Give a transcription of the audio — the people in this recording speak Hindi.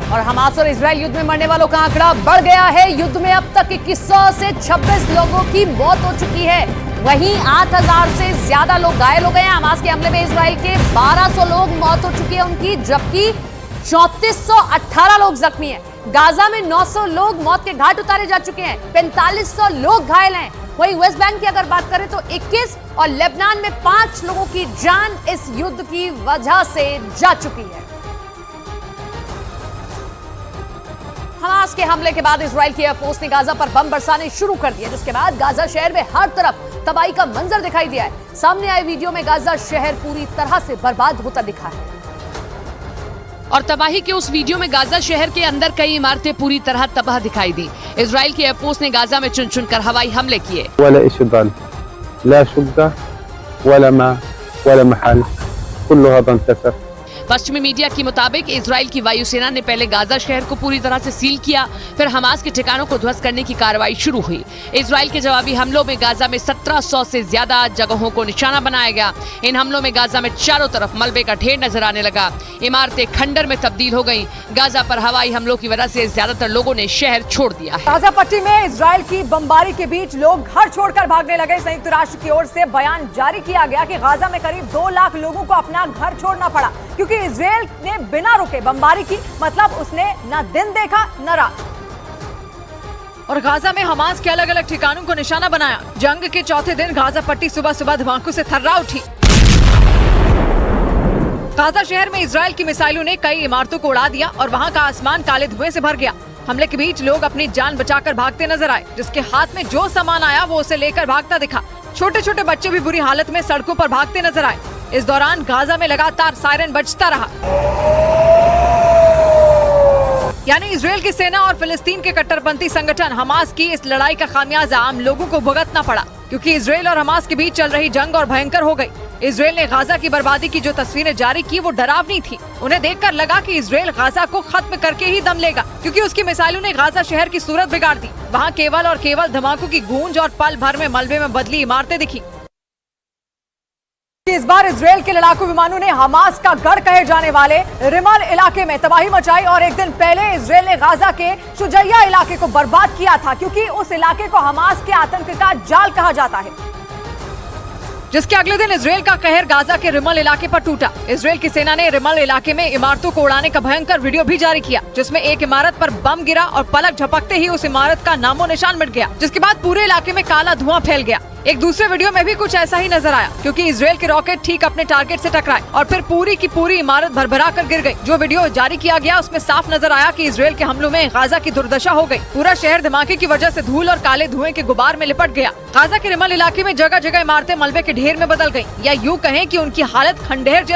और हमास और इजराइल युद्ध में मरने वालों का आंकड़ा बढ़ गया है। युद्ध में अब तक 2100 से 26 लोगों की मौत हो चुकी है। वहीं 8000 से ज्यादा लोग घायल हो गए हैं। हमास के हमले में इजराइल के 1200 लोग मौत हो चुकी है उनकी, जबकि 3418 लोग जख्मी हैं। गाजा में 900 लोग मौत के घाट उतारे जा चुके हैं, 4500 लोग घायल हैं। वहीं वेस्ट बैंक की अगर बात करें तो 21 और लेबनान में 5 लोगों की जान इस युद्ध की वजह से जा चुकी है। हमास के हमले के बाद इजराइल की एयरफोर्स ने गाजा पर बम बरसाने शुरू कर दिए, जिसके बाद गाजा शहर में हर तरफ तबाही का मंजर दिखाई दिया है। सामने आए वीडियो में गाजा शहर पूरी तरह से बर्बाद होता दिखा है। और तबाही के उस वीडियो में गाजा शहर के अंदर कई इमारतें पूरी तरह तबाह दिखाई दी। इजराइल की एयरफोर्स ने गाजा में चुन चुनकर हवाई हमले किए। पश्चिमी मीडिया के मुताबिक इजराइल की वायुसेना ने पहले गाजा शहर को पूरी तरह से सील किया, फिर हमास के ठिकानों को ध्वस्त करने की कार्रवाई शुरू हुई। इजराइल के जवाबी हमलों में गाजा में 1700 से ज्यादा जगहों को निशाना बनाया गया। इन हमलों में गाजा में चारों तरफ मलबे का ढेर नजर आने लगा। इमारतें खंडर में तब्दील हो गयी। गाजा पर हवाई हमलों की वजह से ज्यादातर लोगों ने शहर छोड़ दिया है। गाजा पट्टी में इजराइल की बमबारी के बीच लोग घर छोड़कर भागने लगे। संयुक्त राष्ट्र की ओर से बयान जारी किया गया कि गाजा में करीब 2 लाख लोगों को अपना घर छोड़ना पड़ा, क्योंकि इजराइल ने बिना रुके बमबारी की। मतलब उसने न दिन देखा न रात। और गाजा में हमास के अलग अलग ठिकानों को निशाना बनाया। जंग के चौथे दिन गाजा पट्टी सुबह सुबह धमाकों से थर्रा उठी। गाजा शहर में इजराइल की मिसाइलों ने कई इमारतों को उड़ा दिया और वहां का आसमान काले धुएं से भर गया। हमले के बीच लोग अपनी जान बचाकर भागते नजर आए। जिसके हाथ में जो सामान आया वो उसे लेकर भागता दिखा। छोटे छोटे बच्चे भी बुरी हालत में सड़कों पर भागते नजर आए। इस दौरान गाजा में लगातार सायरन बजता रहा। यानी इजराइल की सेना और फिलिस्तीन के कट्टरपंथी संगठन हमास की इस लड़ाई का खामियाजा आम लोगों को भुगतना पड़ा, क्योंकि इजराइल और हमास के बीच चल रही जंग और भयंकर हो गई। इजराइल ने गाजा की बर्बादी की जो तस्वीरें जारी की वो डरावनी थी। उन्हें देखकर लगा कि इजराइल गाजा को खत्म करके ही दम लेगा, क्योंकि उसकी मिसाइलों ने गाजा शहर की सूरत बिगाड़ दी। वहाँ केवल और केवल धमाकों की गूंज और पल भर में मलबे में बदली इमारतें दिखी। इस बार इजराइल के लड़ाकू विमानों ने हमास का गढ़ कहे जाने वाले रिमल इलाके में तबाही मचाई और एक दिन पहले इजराइल ने गाजा के शुजैया इलाके को बर्बाद किया था, क्योंकि उस इलाके को हमास के आतंक का जाल कहा जाता है। जिसके अगले दिन इजराइल का कहर गाजा के रिमल इलाके पर टूटा। इजराइल की सेना ने रिमल इलाके में इमारतों को उड़ाने का भयंकर वीडियो भी जारी किया, जिसमें एक इमारत पर बम गिरा और पलक झपकते ही उस इमारत का नामो निशान मिट गया। जिसके बाद पूरे इलाके में काला धुआं फैल गया। एक दूसरे वीडियो में भी कुछ ऐसा ही नजर आया, क्योंकि इजराइल के रॉकेट ठीक अपने टारगेट से टकराए और फिर पूरी की पूरी इमारत भरभरा कर गिर गई। जो वीडियो जारी किया गया उसमें साफ नजर आया कि इजराइल के हमलों में गाजा की दुर्दशा हो गई। पूरा शहर धमाके की वजह से धूल और काले धुएं के गुबार में लिपट गया। गाजा के रिमल इलाके में जगह जगह इमारतें मलबे के ढेर में बदल गयी, या यूँ कहें कि उनकी हालत खंडहर जैसी